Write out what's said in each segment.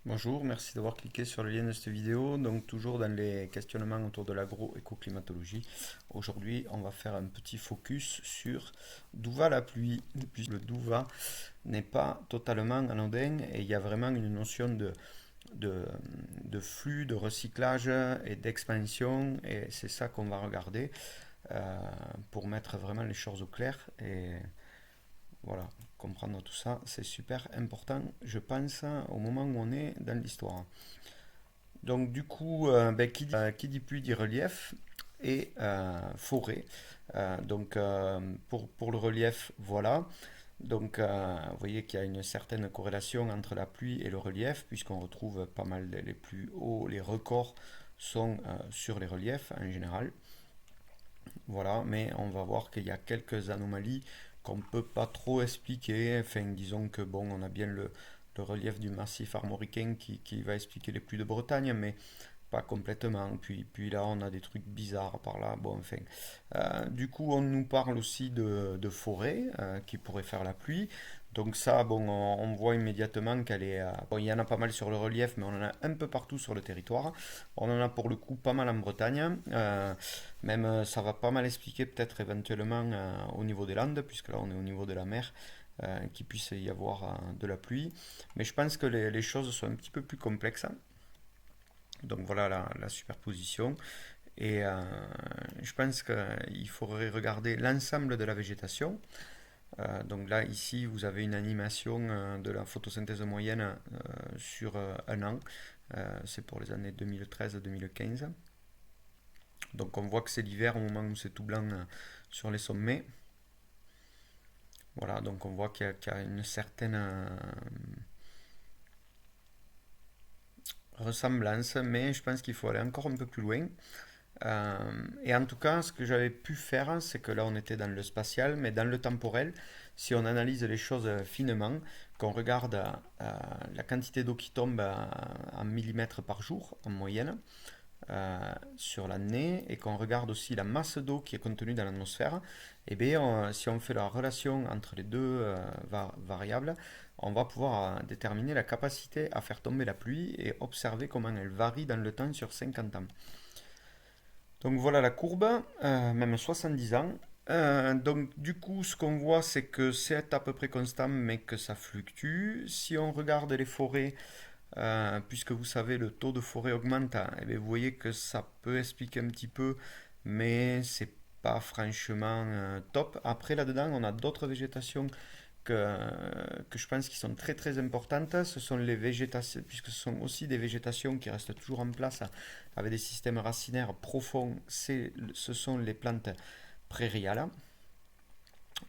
Bonjour, merci d'avoir cliqué sur le lien de cette vidéo. Donc toujours dans les questionnements autour de l'agro-écoclimatologie. Aujourd'hui, on va faire un petit focus sur d'où va la pluie, puisque le d'où va n'est pas totalement anodin et il y a vraiment une notion de, de flux, de recyclage et d'expansion et c'est ça qu'on va regarder pour mettre vraiment les choses au clair et voilà, comprendre tout ça, c'est super important, je pense, au moment où on est dans l'histoire. Donc du coup, qui dit pluie dit relief et forêt. Pour le relief, voilà. Vous voyez qu'il y a une certaine corrélation entre la pluie et le relief, puisqu'on retrouve pas mal les plus hauts, les records sont sur les reliefs en général. Voilà, mais on va voir qu'il y a quelques anomalies qu'on ne peut pas trop expliquer. Enfin, disons que bon, on a bien le relief du massif armoricain qui va expliquer les pluies de Bretagne, mais pas complètement. Puis là, on a des trucs bizarres par là. Bon, enfin. Du coup, on nous parle aussi de forêt qui pourrait faire la pluie. Donc ça, bon, on voit immédiatement qu'elle est... bon, il y en a pas mal sur le relief, mais on en a un peu partout sur le territoire. On en a pour le coup pas mal en Bretagne. Même ça va pas mal expliquer peut-être éventuellement au niveau des Landes, puisque là on est au niveau de la mer, qu'il puisse y avoir de la pluie. Mais je pense que les choses sont un petit peu plus complexes. Donc voilà la superposition. Et je pense qu'il faudrait regarder l'ensemble de la végétation. Donc là, ici, vous avez une animation de la photosynthèse moyenne sur un an. C'est pour les années 2013-2015. Donc on voit que c'est l'hiver au moment où c'est tout blanc sur les sommets. Voilà, donc on voit qu'il y a une certaine ressemblance, mais je pense qu'il faut aller encore un peu plus loin. Et en tout cas, ce que j'avais pu faire, c'est que là, on était dans le spatial, mais dans le temporel, si on analyse les choses finement, qu'on regarde la quantité d'eau qui tombe en millimètres par jour en moyenne sur l'année, et qu'on regarde aussi la masse d'eau qui est contenue dans l'atmosphère, et bien, si on fait la relation entre les deux variables, on va pouvoir déterminer la capacité à faire tomber la pluie et observer comment elle varie dans le temps sur 50 ans. Donc voilà la courbe, même 70 ans. Donc du coup, ce qu'on voit, c'est que c'est à peu près constant, mais que ça fluctue. Si on regarde les forêts, puisque vous savez, le taux de forêt augmente, hein, eh bien, vous voyez que ça peut expliquer un petit peu, mais c'est pas franchement top. Après, là-dedans, on a d'autres végétations que je pense qui sont très très importantes. Ce sont les végétations, puisque ce sont aussi des végétations qui restent toujours en place avec des systèmes racinaires profonds. Ce sont les plantes prairiales.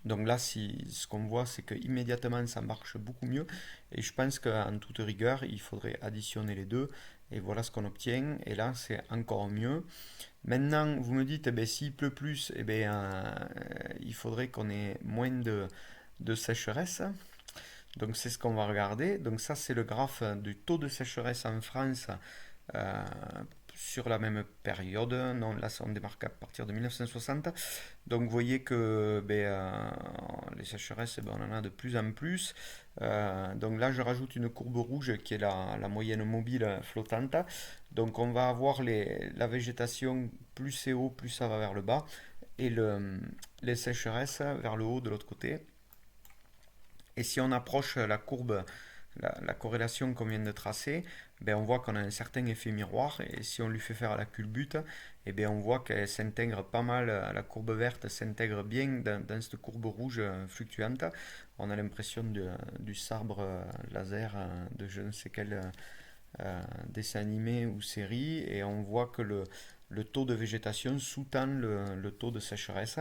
Donc là, ce qu'on voit, c'est que immédiatement ça marche beaucoup mieux. Et je pense qu'en toute rigueur, il faudrait additionner les deux. Et voilà ce qu'on obtient. Et là, c'est encore mieux. Maintenant, vous me dites, eh ben, s'il pleut plus, eh ben, il faudrait qu'on ait moins de sécheresse. Donc c'est ce qu'on va regarder. Donc ça, c'est le graphe du taux de sécheresse en France euh, sur la même période. Non, là, on démarque à partir de 1960. Donc vous voyez que les sécheresses, on en a de plus en plus. Donc là, je rajoute une courbe rouge qui est la moyenne mobile flottante. Donc on va avoir la végétation, plus c'est haut, plus ça va vers le bas. Et les sécheresses vers le haut de l'autre côté. Et si on approche la courbe, la corrélation qu'on vient de tracer, ben on voit qu'on a un certain effet miroir. Et si on lui fait faire la culbute, eh bien on voit qu'elle s'intègre pas mal, la courbe verte s'intègre bien dans cette courbe rouge fluctuante. On a l'impression du sabre laser de je ne sais quel dessin animé ou série. Et on voit que le taux de végétation sous-tend le taux de sécheresse.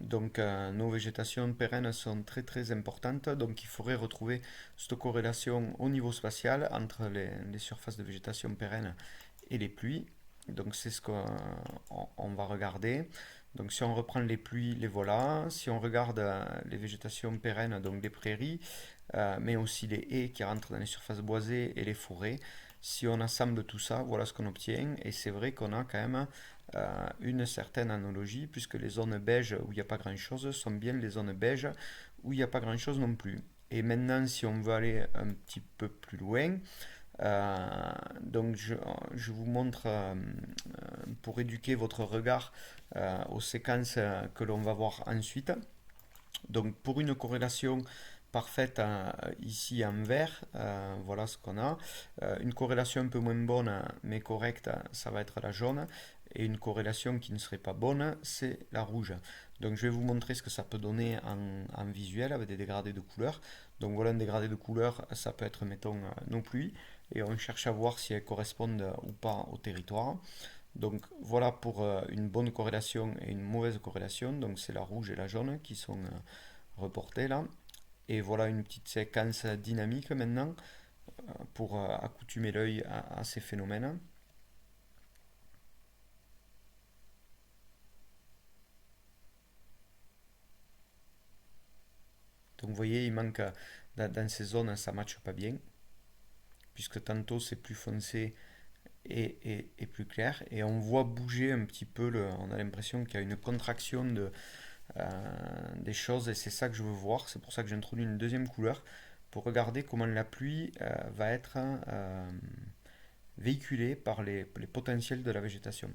Donc nos végétations pérennes sont très très importantes, donc il faudrait retrouver cette corrélation au niveau spatial entre les surfaces de végétation pérenne et les pluies. Donc c'est ce qu'on va regarder. Donc si on reprend les pluies, les voilà. Si on regarde les végétations pérennes, donc les prairies, mais aussi les haies qui rentrent dans les surfaces boisées et les forêts, si on assemble tout ça, voilà ce qu'on obtient. Et c'est vrai qu'on a quand même une certaine analogie, puisque les zones beiges où il n'y a pas grand-chose sont bien les zones beiges où il n'y a pas grand-chose non plus. Et maintenant, si on veut aller un petit peu plus loin, donc je vous montre pour éduquer votre regard aux séquences que l'on va voir ensuite. Donc pour une corrélation parfaite ici en vert, voilà ce qu'on a. Une corrélation un peu moins bonne mais correcte, ça va être la jaune. Et une corrélation qui ne serait pas bonne, c'est la rouge. Donc je vais vous montrer ce que ça peut donner en visuel avec des dégradés de couleurs. Donc voilà un dégradé de couleurs, ça peut être mettons nos pluies. Et on cherche à voir si elles correspondent ou pas au territoire. Donc voilà pour une bonne corrélation et une mauvaise corrélation. Donc c'est la rouge et la jaune qui sont reportées là. Et voilà une petite séquence dynamique maintenant pour accoutumer l'œil à ces phénomènes. Donc vous voyez, il manque dans ces zones, ça ne matche pas bien, puisque tantôt c'est plus foncé et plus clair. Et on voit bouger un petit peu, on a l'impression qu'il y a une contraction des choses, et c'est ça que je veux voir. C'est pour ça que j'introduis une deuxième couleur, pour regarder comment la pluie va être véhiculée par les potentiels de la végétation.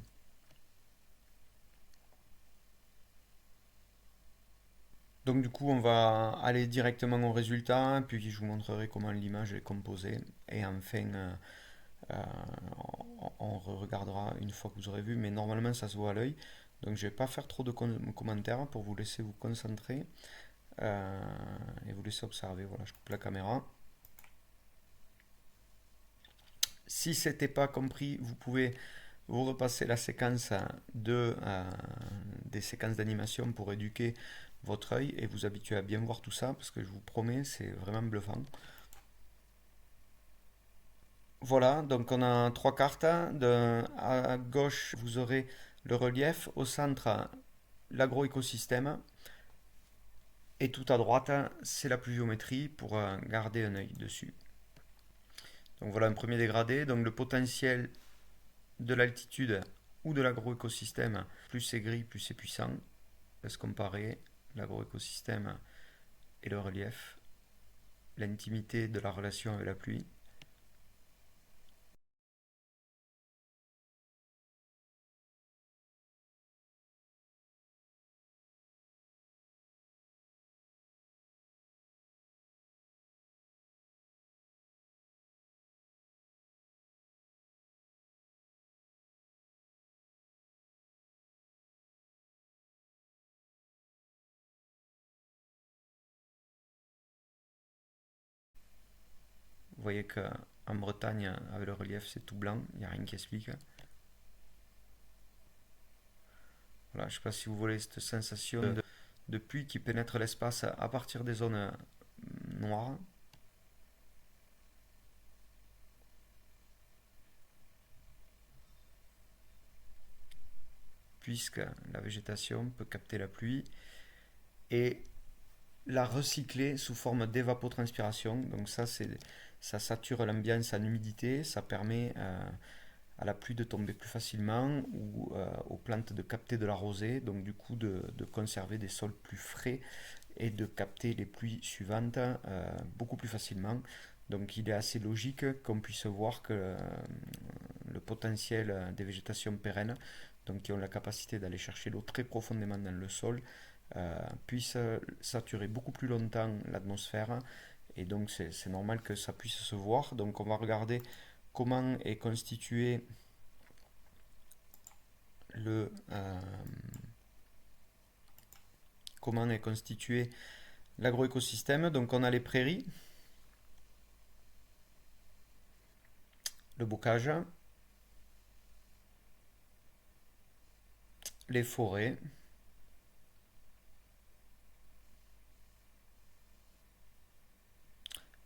Donc du coup, on va aller directement au résultat, puis je vous montrerai comment l'image est composée. Et enfin, euh, on regardera une fois que vous aurez vu, mais normalement ça se voit à l'œil. Donc je ne vais pas faire trop de commentaires pour vous laisser vous concentrer et vous laisser observer. Voilà, je coupe la caméra. Si ce n'était pas compris, vous pouvez vous repasser la séquence des séquences d'animation pour éduquer votre œil et vous habituer à bien voir tout ça, parce que je vous promets, c'est vraiment bluffant. Voilà, donc on a trois cartes. À gauche, vous aurez le relief, au centre, l'agroécosystème, et tout à droite, c'est la pluviométrie pour garder un œil dessus. Donc voilà un premier dégradé. Donc le potentiel de l'altitude ou de l'agroécosystème, plus c'est gris, plus c'est puissant. Laisse comparer l'agroécosystème et le relief, l'intimité de la relation avec la pluie. Vous voyez qu'en Bretagne, avec le relief, c'est tout blanc, il n'y a rien qui explique. Voilà, je ne sais pas si vous voyez cette sensation de pluie qui pénètre l'espace à partir des zones noires. Puisque la végétation peut capter la pluie et la recycler sous forme d'évapotranspiration. Donc ça sature l'ambiance en humidité, ça permet à la pluie de tomber plus facilement ou aux plantes de capter de la rosée, donc du coup de conserver des sols plus frais et de capter les pluies suivantes beaucoup plus facilement. Donc il est assez logique qu'on puisse voir que le potentiel des végétations pérennes, donc qui ont la capacité d'aller chercher l'eau très profondément dans le sol, puisse saturer beaucoup plus longtemps l'atmosphère. Et donc c'est normal que ça puisse se voir. Donc on va regarder comment est constitué le comment est constitué l'agroécosystème. Donc on a les prairies, le bocage, les forêts,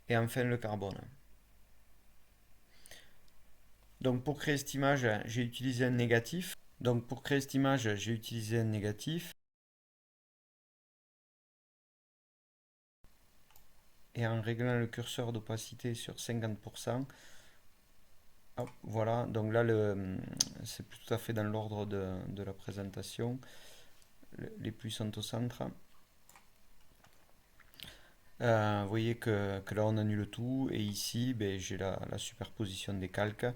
et enfin le carbone. Donc pour créer cette image, j'ai utilisé un négatif. Donc pour créer cette image, j'ai utilisé un négatif. Et en réglant le curseur d'opacité sur 50%, hop, voilà, donc là c'est tout à fait dans l'ordre de la présentation. Les pluies sont au centre. Vous voyez que là on annule tout et ici ben, j'ai la superposition des calques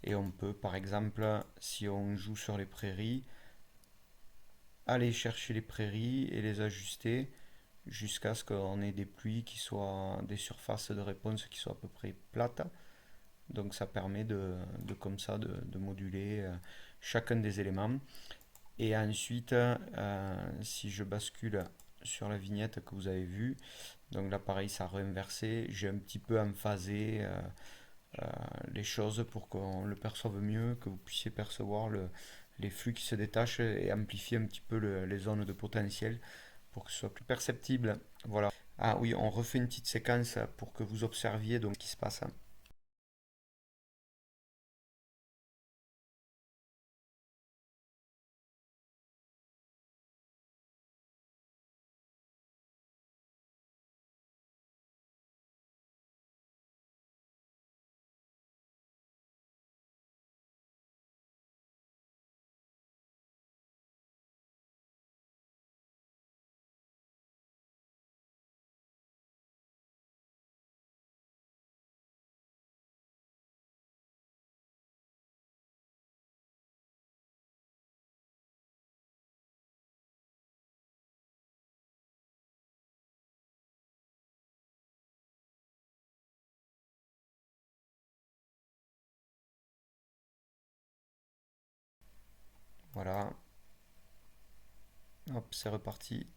et on peut par exemple si on joue sur les prairies aller chercher les prairies et les ajuster jusqu'à ce qu'on ait des pluies qui soient des surfaces de réponse qui soient à peu près plates. Donc ça permet comme ça de moduler chacun des éléments. Et ensuite, si je bascule sur la vignette que vous avez vue, donc là pareil ça a réinversé, j'ai un petit peu emphasé euh, les choses pour qu'on le perçoive mieux, que vous puissiez percevoir les flux qui se détachent et amplifier un petit peu les zones de potentiel pour que ce soit plus perceptible. Voilà. Ah oui, on refait une petite séquence pour que vous observiez donc ce qui se passe. Voilà, hop, c'est reparti.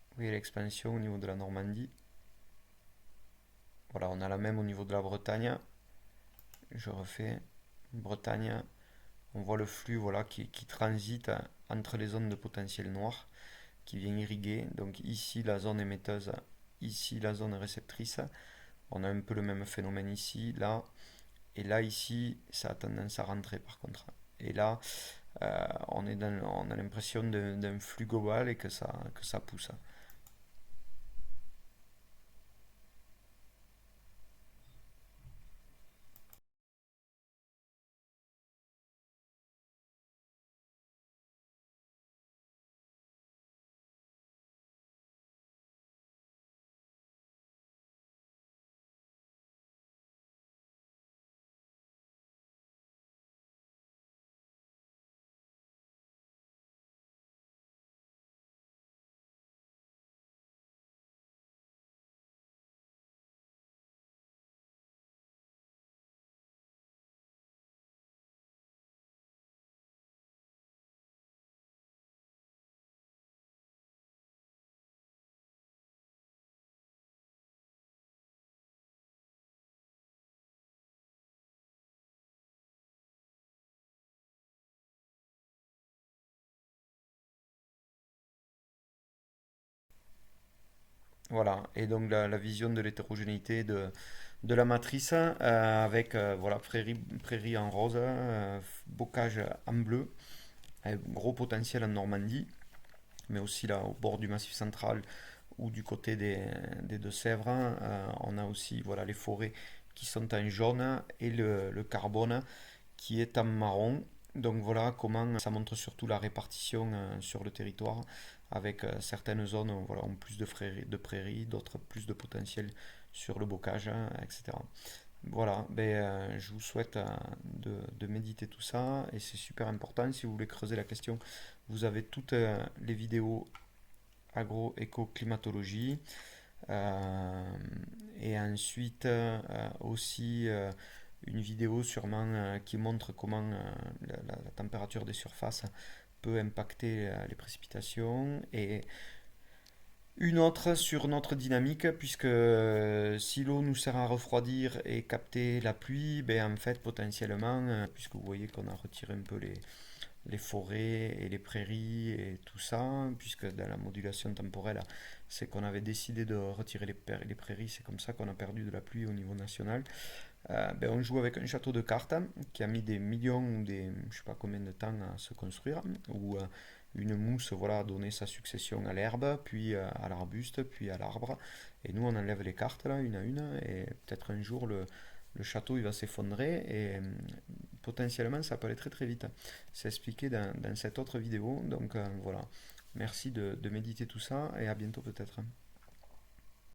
Vous voyez l'expansion au niveau de la Normandie. Voilà, on a la même au niveau de la Bretagne. Je refais Bretagne. On voit le flux voilà, qui transite entre les zones de potentiel noir qui vient irriguer. Donc ici la zone émetteuse, ici la zone réceptrice. On a un peu le même phénomène ici, là. Et là, ici, ça a tendance à rentrer par contre. Et là, on a l'impression d'un flux global et que ça pousse. Voilà, et donc la vision de l'hétérogénéité de la matrice avec voilà, prairie en rose, bocage en bleu, gros potentiel en Normandie, mais aussi là au bord du Massif central ou du côté des Deux-Sèvres, on a aussi voilà, les forêts qui sont en jaune et le carbone qui est en marron. Donc voilà comment ça montre surtout la répartition sur le territoire avec certaines zones voilà, ont plus de prairies, d'autres plus de potentiel sur le bocage, etc. Voilà, je vous souhaite de méditer tout ça et c'est super important. Si vous voulez creuser la question, vous avez toutes les vidéos agro-éco-climatologie. Euh, et ensuite aussi une vidéo sûrement qui montre comment la température des surfaces peut impacter les précipitations et une autre sur notre dynamique puisque si l'eau nous sert à refroidir et capter la pluie, ben en fait potentiellement, puisque vous voyez qu'on a retiré un peu les forêts et les prairies et tout ça, puisque dans la modulation temporelle, c'est qu'on avait décidé de retirer les prairies, c'est comme ça qu'on a perdu de la pluie au niveau national. On joue avec un château de cartes qui a mis des millions ou des je sais pas combien de temps à se construire, où une mousse voilà, a donné sa succession à l'herbe, puis à l'arbuste, puis à l'arbre. Et nous on enlève les cartes là, une à une, et peut-être un jour le château il va s'effondrer et potentiellement, ça peut aller très très vite. C'est expliqué dans cette autre vidéo. Donc voilà, merci de méditer tout ça et à bientôt peut-être.